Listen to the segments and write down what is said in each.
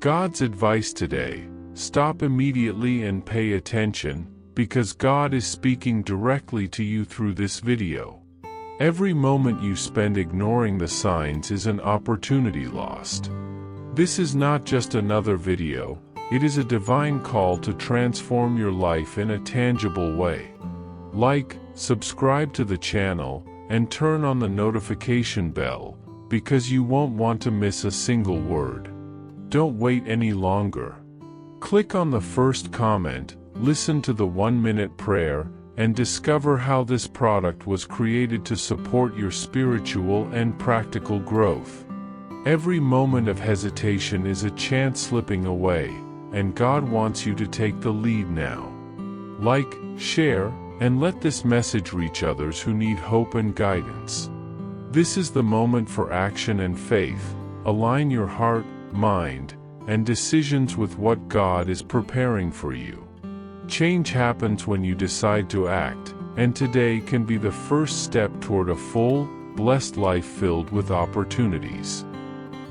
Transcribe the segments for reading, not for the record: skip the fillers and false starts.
God's advice today: stop immediately and pay attention, because God is speaking directly to you through this video. Every moment you spend ignoring the signs is an opportunity lost. This is not just another video, it is a divine call to transform your life in a tangible way. Like, subscribe to the channel, and turn on the notification bell, because you won't want to miss a single word. Don't wait any longer. Click on the first comment, listen to the 1-minute prayer, and discover how this product was created to support your spiritual and practical growth. Every moment of hesitation is a chance slipping away, and God wants you to take the lead now. Like, share, and let this message reach others who need hope and guidance. This is the moment for action and faith. Align your heart, mind, and decisions with what God is preparing for you. Change happens when you decide to act, and today can be the first step toward a full, blessed life filled with opportunities.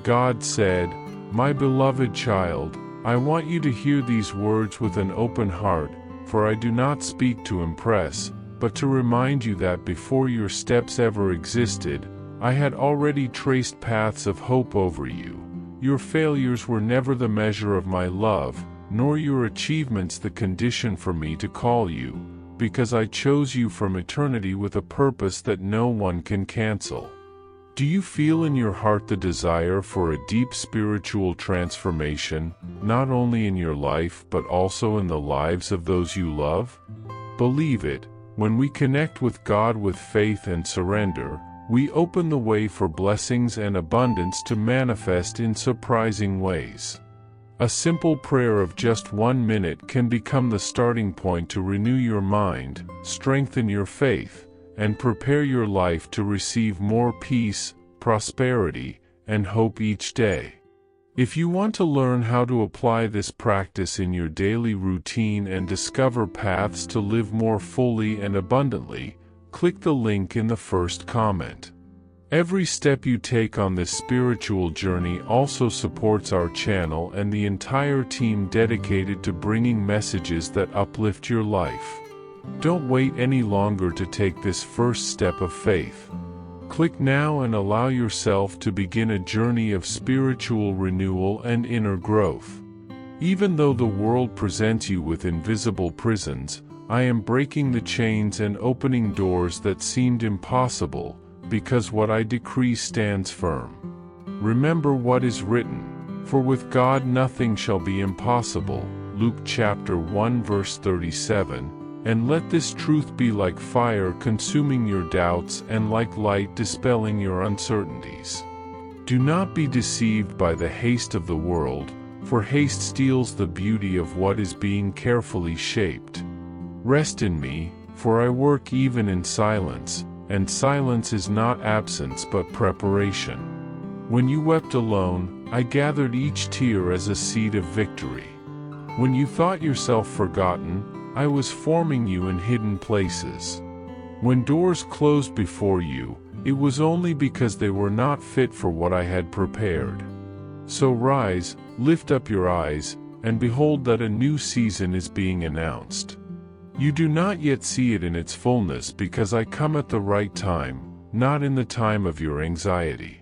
God said, "My beloved child, I want you to hear these words with an open heart, for I do not speak to impress, but to remind you that before your steps ever existed, I had already traced paths of hope over you. Your failures were never the measure of my love, nor your achievements the condition for me to call you, because I chose you from eternity with a purpose that no one can cancel." Do you feel in your heart the desire for a deep spiritual transformation, not only in your life but also in the lives of those you love? Believe it, when we connect with God with faith and surrender, we open the way for blessings and abundance to manifest in surprising ways. A simple prayer of just 1 minute can become the starting point to renew your mind, strengthen your faith, and prepare your life to receive more peace, prosperity, and hope each day. If you want to learn how to apply this practice in your daily routine and discover paths to live more fully and abundantly, click the link in the first comment. Every step you take on this spiritual journey also supports our channel and the entire team dedicated to bringing messages that uplift your life. Don't wait any longer to take this first step of faith. Click now and allow yourself to begin a journey of spiritual renewal and inner growth. Even though the world presents you with invisible prisons, I am breaking the chains and opening doors that seemed impossible, because what I decree stands firm. Remember what is written, "For with God nothing shall be impossible," Luke chapter 1 verse 37, and let this truth be like fire consuming your doubts and like light dispelling your uncertainties. Do not be deceived by the haste of the world, for haste steals the beauty of what is being carefully shaped. Rest in me, for I work even in silence, and silence is not absence but preparation. When you wept alone, I gathered each tear as a seed of victory. When you thought yourself forgotten, I was forming you in hidden places. When doors closed before you, it was only because they were not fit for what I had prepared. So rise, lift up your eyes, and behold that a new season is being announced. You do not yet see it in its fullness because I come at the right time, not in the time of your anxiety.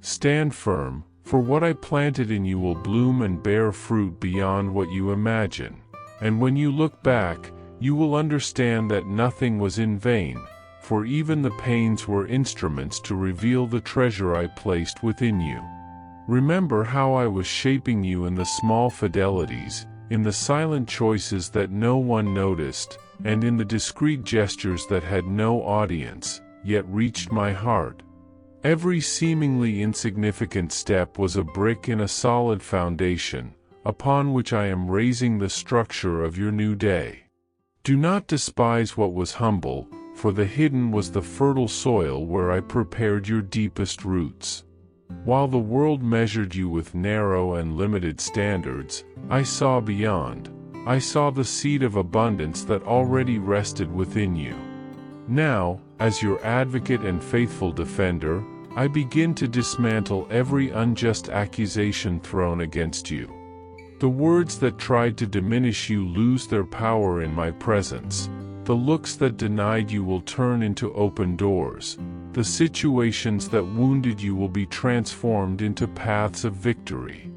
Stand firm, for what I planted in you will bloom and bear fruit beyond what you imagine. And when you look back, you will understand that nothing was in vain, for even the pains were instruments to reveal the treasure I placed within you. Remember how I was shaping you in the small fidelities, in the silent choices that no one noticed, and in the discreet gestures that had no audience, yet reached my heart. Every seemingly insignificant step was a brick in a solid foundation, upon which I am raising the structure of your new day. Do not despise what was humble, for the hidden was the fertile soil where I prepared your deepest roots. While the world measured you with narrow and limited standards, I saw beyond. I saw the seed of abundance that already rested within you. Now, as your advocate and faithful defender, I begin to dismantle every unjust accusation thrown against you. The words that tried to diminish you lose their power in my presence. The looks that denied you will turn into open doors. The situations that wounded you will be transformed into paths of victory.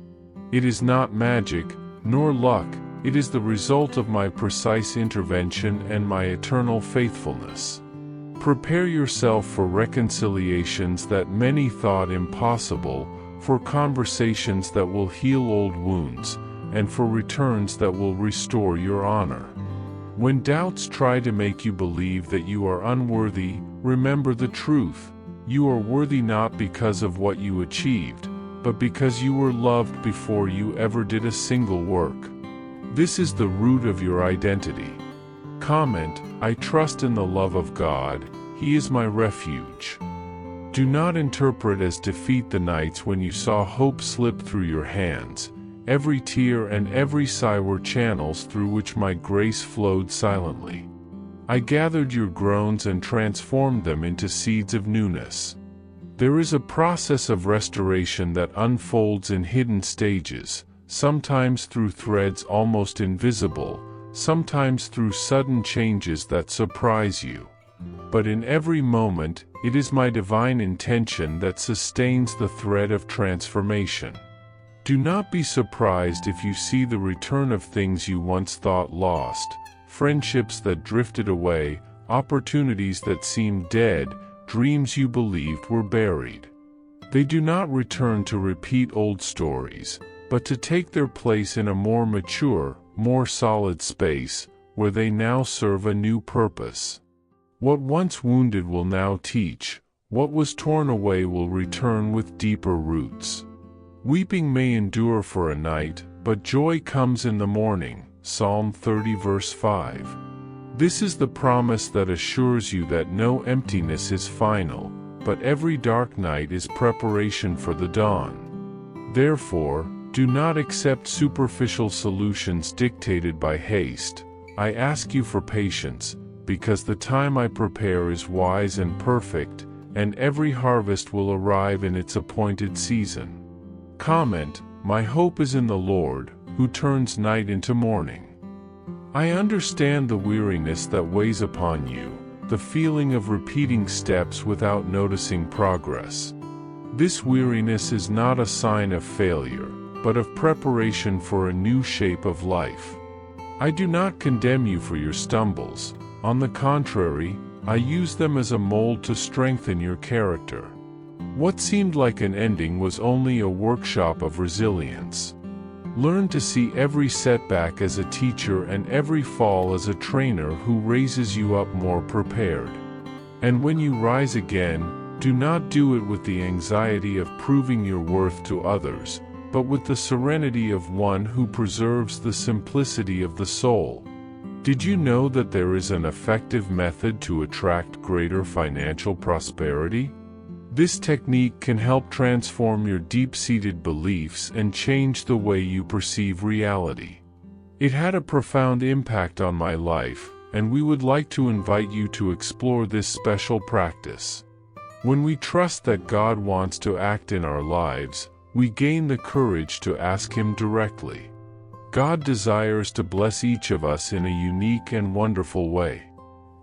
It is not magic, nor luck, it is the result of my precise intervention and my eternal faithfulness. Prepare yourself for reconciliations that many thought impossible, for conversations that will heal old wounds, and for returns that will restore your honor. When doubts try to make you believe that you are unworthy, remember the truth. You are worthy not because of what you achieved, but because you were loved before you ever did a single work. This is the root of your identity. Comment, I trust in the love of God, He is my refuge. Do not interpret as defeat the nights when you saw hope slip through your hands. Every tear and every sigh were channels through which my grace flowed silently. I gathered your groans and transformed them into seeds of newness. There is a process of restoration that unfolds in hidden stages, sometimes through threads almost invisible, sometimes through sudden changes that surprise you. But in every moment, it is my divine intention that sustains the thread of transformation. Do not be surprised if you see the return of things you once thought lost, friendships that drifted away, opportunities that seemed dead, dreams you believed were buried. They do not return to repeat old stories, but to take their place in a more mature, more solid space, where they now serve a new purpose. What once wounded will now teach, what was torn away will return with deeper roots. Weeping may endure for a night, but joy comes in the morning. Psalm 30 verse 5. This is the promise that assures you that no emptiness is final, but every dark night is preparation for the dawn. Therefore, do not accept superficial solutions dictated by haste. I ask you for patience, because the time I prepare is wise and perfect, and every harvest will arrive in its appointed season. Comment, my hope is in the Lord, who turns night into morning. I understand the weariness that weighs upon you, the feeling of repeating steps without noticing progress. This weariness is not a sign of failure, but of preparation for a new shape of life. I do not condemn you for your stumbles. On the contrary, I use them as a mold to strengthen your character. What seemed like an ending was only a workshop of resilience. Learn to see every setback as a teacher and every fall as a trainer who raises you up more prepared. And when you rise again, do not do it with the anxiety of proving your worth to others, but with the serenity of one who preserves the simplicity of the soul. Did you know that there is an effective method to attract greater financial prosperity? This technique can help transform your deep-seated beliefs and change the way you perceive reality. It had a profound impact on my life, and we would like to invite you to explore this special practice. When we trust that God wants to act in our lives, we gain the courage to ask Him directly. God desires to bless each of us in a unique and wonderful way.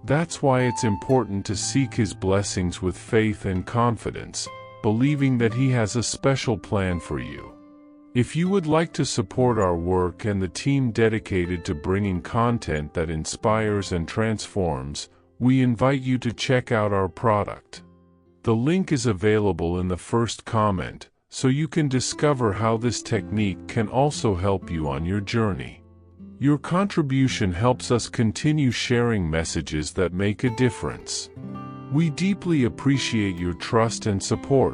That's why it's important to seek His blessings with faith and confidence, believing that He has a special plan for you. If you would like to support our work and the team dedicated to bringing content that inspires and transforms, we invite you to check out our product. The link is available in the first comment, so you can discover how this technique can also help you on your journey. Your contribution helps us continue sharing messages that make a difference. We deeply appreciate your trust and support.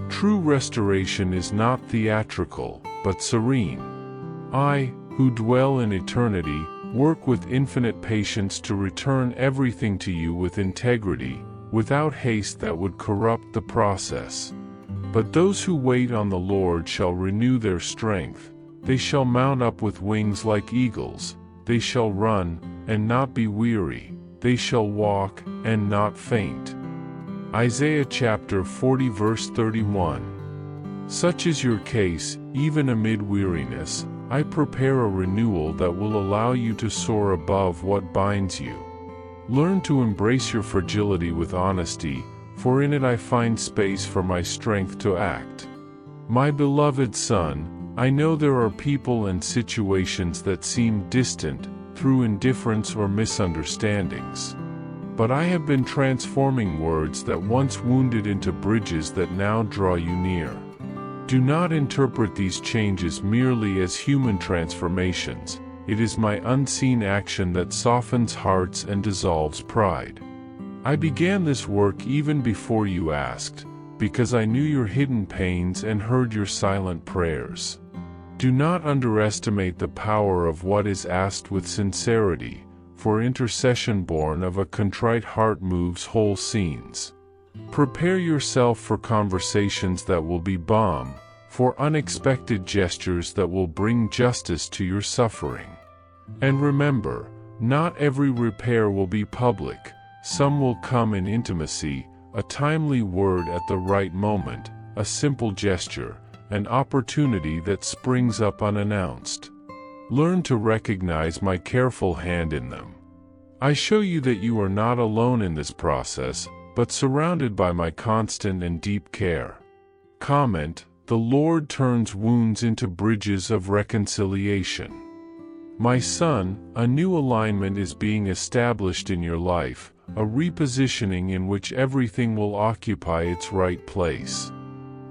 True restoration is not theatrical, but serene. I, who dwell in eternity, work with infinite patience to return everything to you with integrity, without haste that would corrupt the process. But those who wait on the Lord shall renew their strength. They shall mount up with wings like eagles. They shall run, and not be weary. They shall walk, and not faint. Isaiah chapter 40 verse 31. Such is your case, even amid weariness, I prepare a renewal that will allow you to soar above what binds you. Learn to embrace your fragility with honesty, for in it I find space for my strength to act. My beloved son, I know there are people and situations that seem distant, through indifference or misunderstandings. But I have been transforming words that once wounded into bridges that now draw you near. Do not interpret these changes merely as human transformations. It is my unseen action that softens hearts and dissolves pride. I began this work even before you asked, because I knew your hidden pains and heard your silent prayers. Do not underestimate the power of what is asked with sincerity, for intercession born of a contrite heart moves whole scenes. Prepare yourself for conversations that will be balm, for unexpected gestures that will bring justice to your suffering. And remember, not every repair will be public. Some will come in intimacy, a timely word at the right moment, a simple gesture, an opportunity that springs up unannounced. Learn to recognize my careful hand in them. I show you that you are not alone in this process, but surrounded by my constant and deep care. Comment: the Lord turns wounds into bridges of reconciliation. My son, a new alignment is being established in your life, a repositioning in which everything will occupy its right place.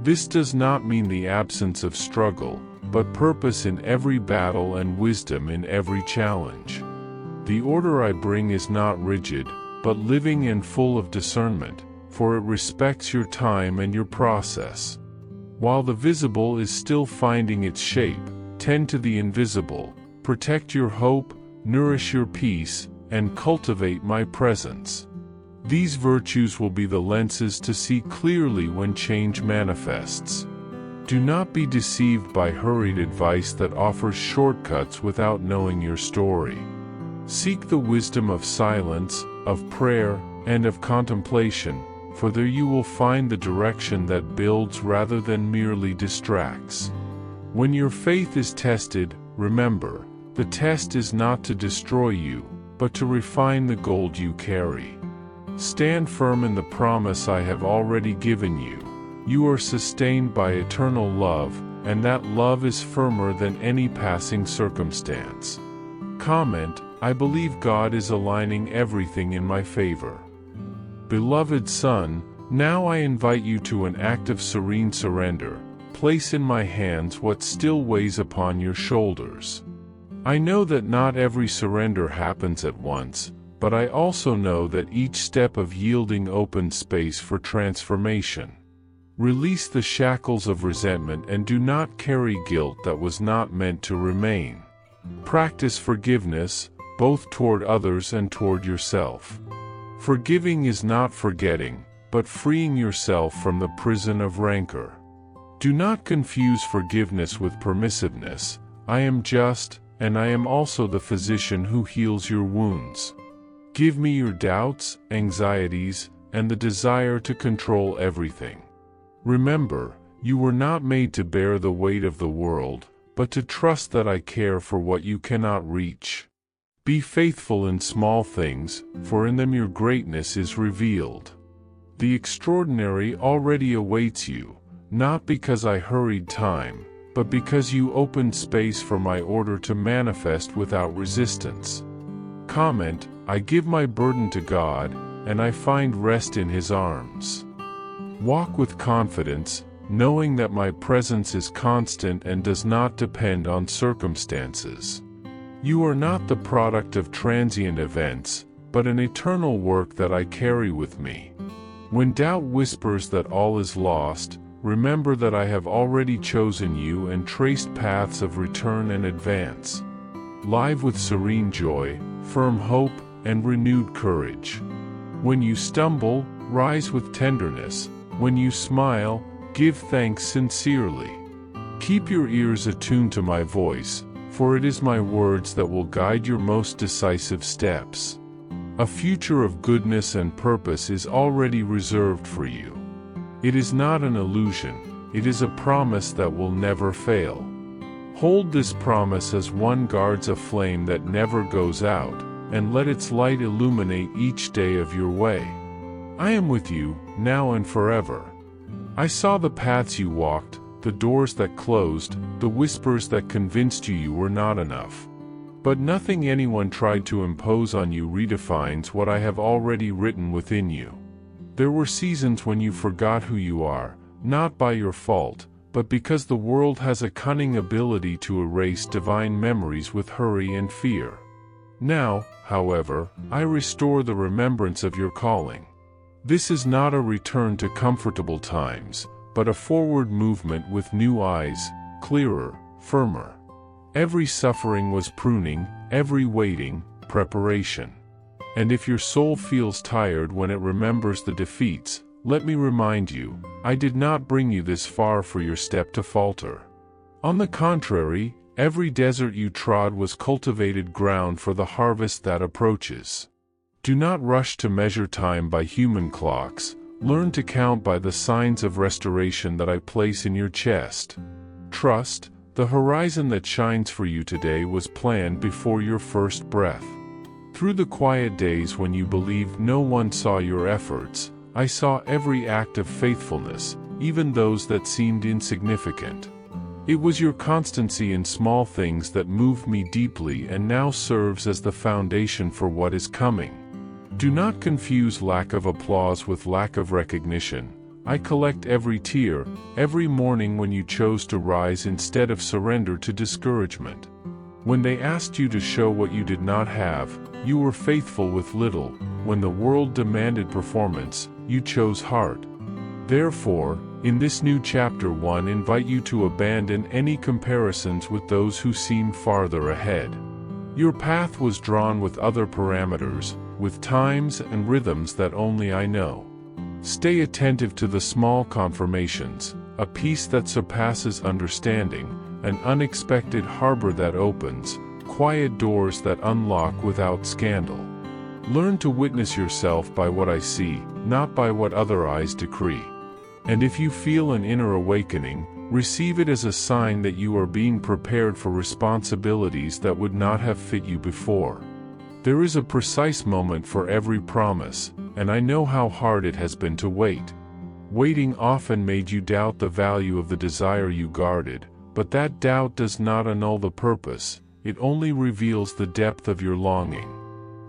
This does not mean the absence of struggle, but purpose in every battle and wisdom in every challenge. The order I bring is not rigid, but living and full of discernment, for it respects your time and your process. While the visible is still finding its shape, tend to the invisible, protect your hope, nourish your peace, and cultivate my presence. These virtues will be the lenses to see clearly when change manifests. Do not be deceived by hurried advice that offers shortcuts without knowing your story. Seek the wisdom of silence, of prayer, and of contemplation, for there you will find the direction that builds rather than merely distracts. When your faith is tested, remember, the test is not to destroy you, but to refine the gold you carry. Stand firm in the promise I have already given you. You are sustained by eternal love, and that love is firmer than any passing circumstance. Comment: I believe God is aligning everything in my favor. Beloved son, now I invite you to an act of serene surrender. Place in my hands what still weighs upon your shoulders. I know that not every surrender happens at once, but I also know that each step of yielding opens space for transformation. Release the shackles of resentment and do not carry guilt that was not meant to remain. Practice forgiveness, both toward others and toward yourself. Forgiving is not forgetting, but freeing yourself from the prison of rancor. Do not confuse forgiveness with permissiveness. I am just, and I am also the physician who heals your wounds. Give me your doubts, anxieties, and the desire to control everything. Remember, you were not made to bear the weight of the world, but to trust that I care for what you cannot reach. Be faithful in small things, for in them your greatness is revealed. The extraordinary already awaits you, not because I hurried time, but because you opened space for my order to manifest without resistance. Comment: I give my burden to God, and I find rest in His arms. Walk with confidence, knowing that my presence is constant and does not depend on circumstances. You are not the product of transient events, but an eternal work that I carry with me. When doubt whispers that all is lost, remember that I have already chosen you and traced paths of return and advance. Live with serene joy, firm hope, and renewed courage. When you stumble, rise with tenderness. When you smile, give thanks sincerely. Keep your ears attuned to my voice, for it is my words that will guide your most decisive steps. A future of goodness and purpose is already reserved for you. It is not an illusion, it is a promise that will never fail. Hold this promise as one guards a flame that never goes out, and let its light illuminate each day of your way. I am with you, now and forever. I saw the paths you walked, the doors that closed, the whispers that convinced you were not enough. But nothing anyone tried to impose on you redefines what I have already written within you. There were seasons when you forgot who you are, not by your fault, but because the world has a cunning ability to erase divine memories with hurry and fear. Now, however, I restore the remembrance of your calling. This is not a return to comfortable times, but a forward movement with new eyes, clearer, firmer. Every suffering was pruning, every waiting, preparation. And if your soul feels tired when it remembers the defeats, let me remind you, I did not bring you this far for your step to falter. On the contrary, every desert you trod was cultivated ground for the harvest that approaches. Do not rush to measure time by human clocks, learn to count by the signs of restoration that I place in your chest. Trust, the horizon that shines for you today was planned before your first breath. Through the quiet days when you believed no one saw your efforts, I saw every act of faithfulness, even those that seemed insignificant. It was your constancy in small things that moved me deeply and now serves as the foundation for what is coming. Do not confuse lack of applause with lack of recognition. I collect every tear, every morning when you chose to rise instead of surrender to discouragement. When they asked you to show what you did not have, you were faithful with little. When the world demanded performance, you chose heart. Therefore, in this new chapter 1, invite you to abandon any comparisons with those who seem farther ahead. Your path was drawn with other parameters, with times and rhythms that only I know. Stay attentive to the small confirmations, a peace that surpasses understanding, an unexpected harbor that opens, quiet doors that unlock without scandal. Learn to witness yourself by what I see, not by what other eyes decree. And if you feel an inner awakening, receive it as a sign that you are being prepared for responsibilities that would not have fit you before. There is a precise moment for every promise, and I know how hard it has been to wait. Waiting often made you doubt the value of the desire you guarded, but that doubt does not annul the purpose, it only reveals the depth of your longing.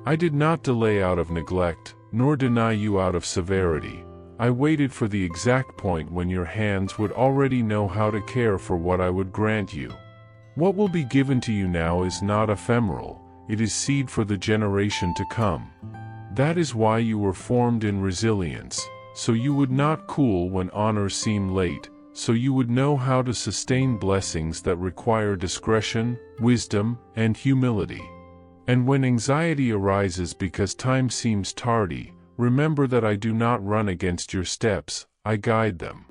I did not delay out of neglect, nor deny you out of severity. I waited for the exact point when your hands would already know how to care for what I would grant you. What will be given to you now is not ephemeral, it is seed for the generation to come. That is why you were formed in resilience, so you would not cool when honors seem late, so you would know how to sustain blessings that require discretion, wisdom, and humility. And when anxiety arises because time seems tardy, remember that I do not run against your steps, I guide them.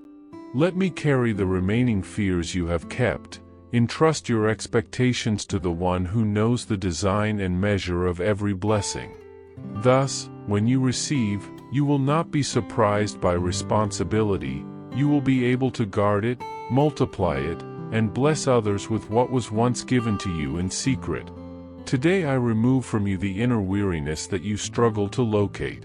Let me carry the remaining fears you have kept. Entrust your expectations to the one who knows the design and measure of every blessing. Thus, when you receive, you will not be surprised by responsibility, you will be able to guard it, multiply it, and bless others with what was once given to you in secret. Today I remove from you the inner weariness that you struggle to locate.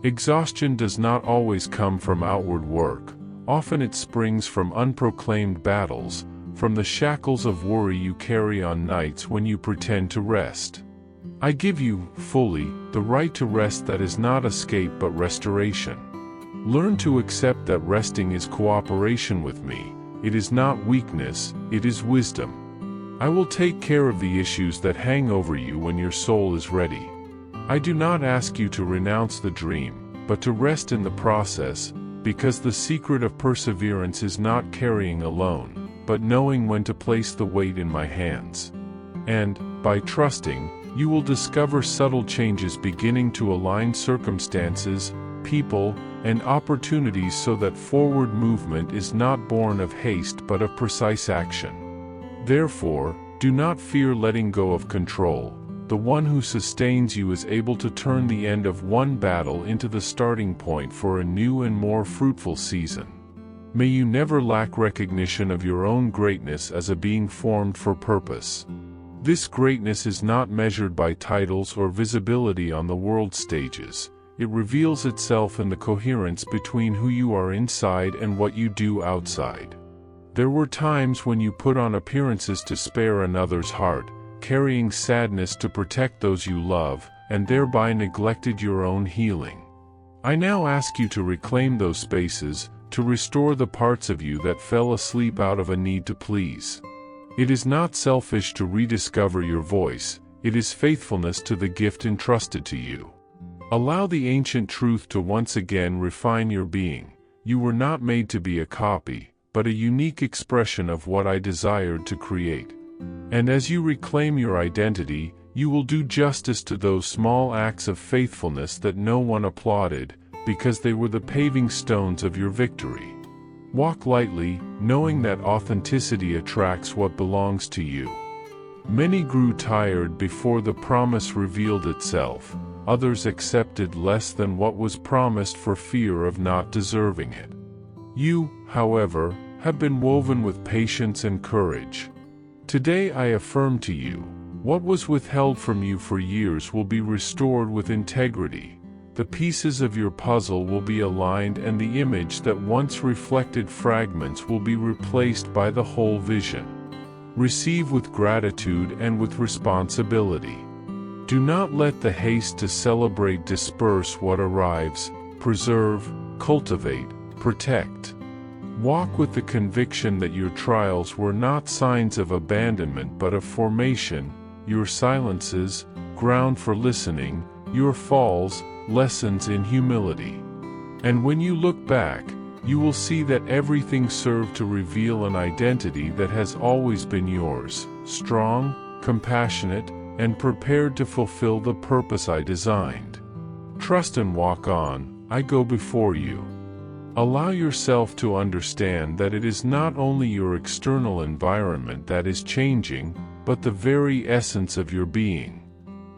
Exhaustion does not always come from outward work, often it springs from unproclaimed battles, from the shackles of worry you carry on nights when you pretend to rest. I give you, fully, the right to rest that is not escape but restoration. Learn to accept that resting is cooperation with me, it is not weakness, it is wisdom. I will take care of the issues that hang over you when your soul is ready. I do not ask you to renounce the dream, but to rest in the process, because the secret of perseverance is not carrying alone, but knowing when to place the weight in my hands. And, by trusting, you will discover subtle changes beginning to align circumstances, people, and opportunities so that forward movement is not born of haste but of precise action. Therefore, do not fear letting go of control. The one who sustains you is able to turn the end of one battle into the starting point for a new and more fruitful season. May you never lack recognition of your own greatness as a being formed for purpose. This greatness is not measured by titles or visibility on the world stages. It reveals itself in the coherence between who you are inside and what you do outside. There were times when you put on appearances to spare another's heart, carrying sadness to protect those you love, and thereby neglected your own healing. I now ask you to reclaim those spaces, to restore the parts of you that fell asleep out of a need to please. It is not selfish to rediscover your voice, it is faithfulness to the gift entrusted to you. Allow the ancient truth to once again refine your being. You were not made to be a copy, but a unique expression of what I desired to create. And as you reclaim your identity, you will do justice to those small acts of faithfulness that no one applauded, because they were the paving stones of your victory. Walk lightly, knowing that authenticity attracts what belongs to you. Many grew tired before the promise revealed itself. Others accepted less than what was promised for fear of not deserving it. You, however, have been woven with patience and courage. Today I affirm to you, what was withheld from you for years will be restored with integrity. The pieces of your puzzle will be aligned and the image that once reflected fragments will be replaced by the whole vision. Receive with gratitude and with responsibility. Do not let the haste to celebrate disperse what arrives. Preserve, cultivate, protect. Walk with the conviction that your trials were not signs of abandonment but of formation, your silences, ground for listening, your falls, lessons in humility. And when you look back, you will see that everything served to reveal an identity that has always been yours, strong, compassionate, and prepared to fulfill the purpose I designed. Trust and walk on, I go before you. Allow yourself to understand that it is not only your external environment that is changing, but the very essence of your being.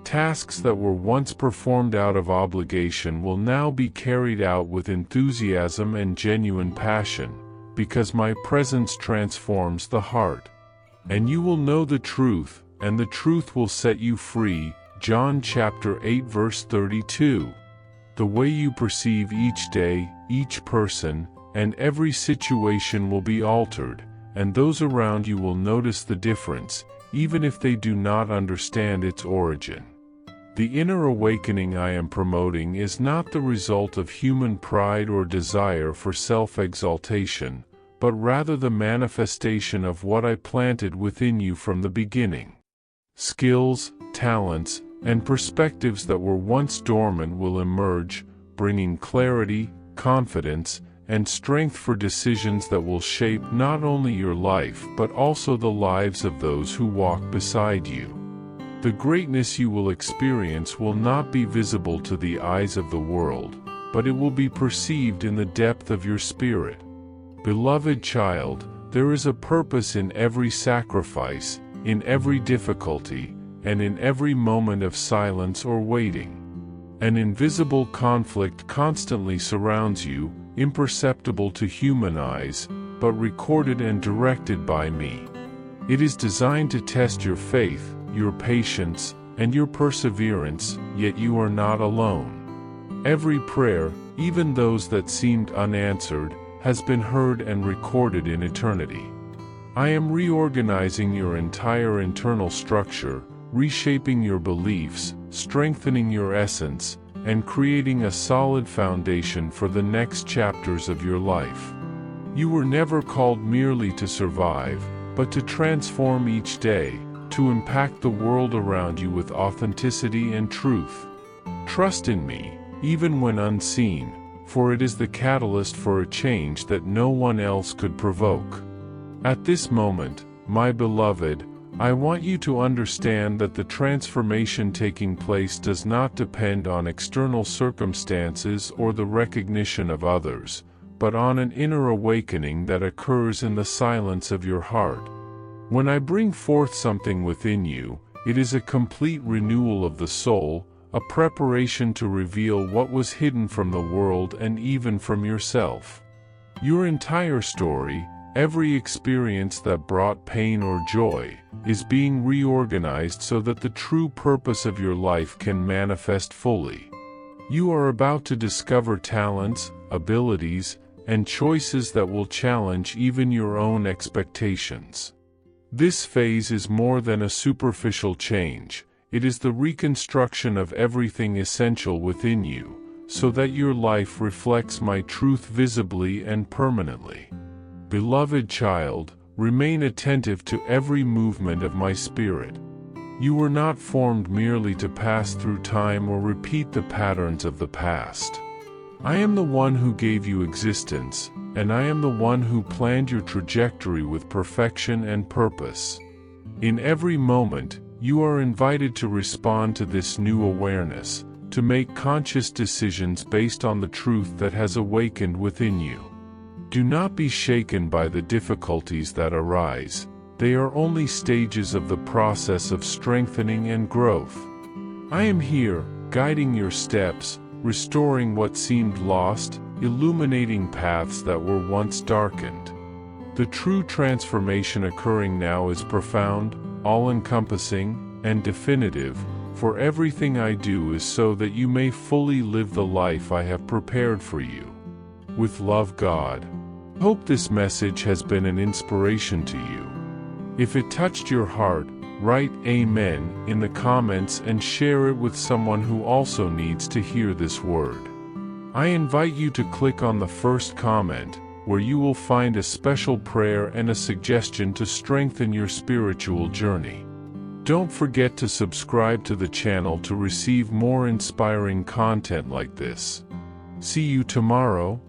Tasks that were once performed out of obligation will now be carried out with enthusiasm and genuine passion, because my presence transforms the heart. And you will know the truth, and the truth will set you free. John chapter 8 verse 32. The way you perceive each day, each person, and every situation will be altered, and those around you will notice the difference, even if they do not understand its origin. The inner awakening I am promoting is not the result of human pride or desire for self-exaltation, but rather the manifestation of what I planted within you from the beginning. Skills, talents, and perspectives that were once dormant will emerge, bringing clarity, confidence, and strength for decisions that will shape not only your life but also the lives of those who walk beside you. The greatness you will experience will not be visible to the eyes of the world, but it will be perceived in the depth of your spirit. Beloved child, there is a purpose in every sacrifice, in every difficulty, and in every moment of silence or waiting. An invisible conflict constantly surrounds you, imperceptible to human eyes, but recorded and directed by me. It is designed to test your faith, your patience, and your perseverance, yet you are not alone. Every prayer, even those that seemed unanswered, has been heard and recorded in eternity. I am reorganizing your entire internal structure, reshaping your beliefs, strengthening your essence, and creating a solid foundation for the next chapters of your life. You were never called merely to survive, but to transform each day, to impact the world around you with authenticity and truth. Trust in me, even when unseen, for it is the catalyst for a change that no one else could provoke. At this moment, my beloved, I want you to understand that the transformation taking place does not depend on external circumstances or the recognition of others, but on an inner awakening that occurs in the silence of your heart. When I bring forth something within you, it is a complete renewal of the soul, a preparation to reveal what was hidden from the world and even from yourself. Your entire story, every experience that brought pain or joy, is being reorganized so that the true purpose of your life can manifest fully. You are about to discover talents, abilities, and choices that will challenge even your own expectations. This phase is more than a superficial change. It is the reconstruction of everything essential within you, so that your life reflects my truth visibly and permanently. Beloved child, remain attentive to every movement of my spirit. You were not formed merely to pass through time or repeat the patterns of the past. I am the one who gave you existence, and I am the one who planned your trajectory with perfection and purpose. In every moment, you are invited to respond to this new awareness, to make conscious decisions based on the truth that has awakened within you. Do not be shaken by the difficulties that arise. They are only stages of the process of strengthening and growth. I am here, guiding your steps, restoring what seemed lost, illuminating paths that were once darkened. The true transformation occurring now is profound, all-encompassing, and definitive, for everything I do is so that you may fully live the life I have prepared for you. With love, God. Hope this message has been an inspiration to you. If it touched your heart, write Amen in the comments and share it with someone who also needs to hear this word. I invite you to click on the first comment, where you will find a special prayer and a suggestion to strengthen your spiritual journey. Don't forget to subscribe to the channel to receive more inspiring content like this. See you tomorrow.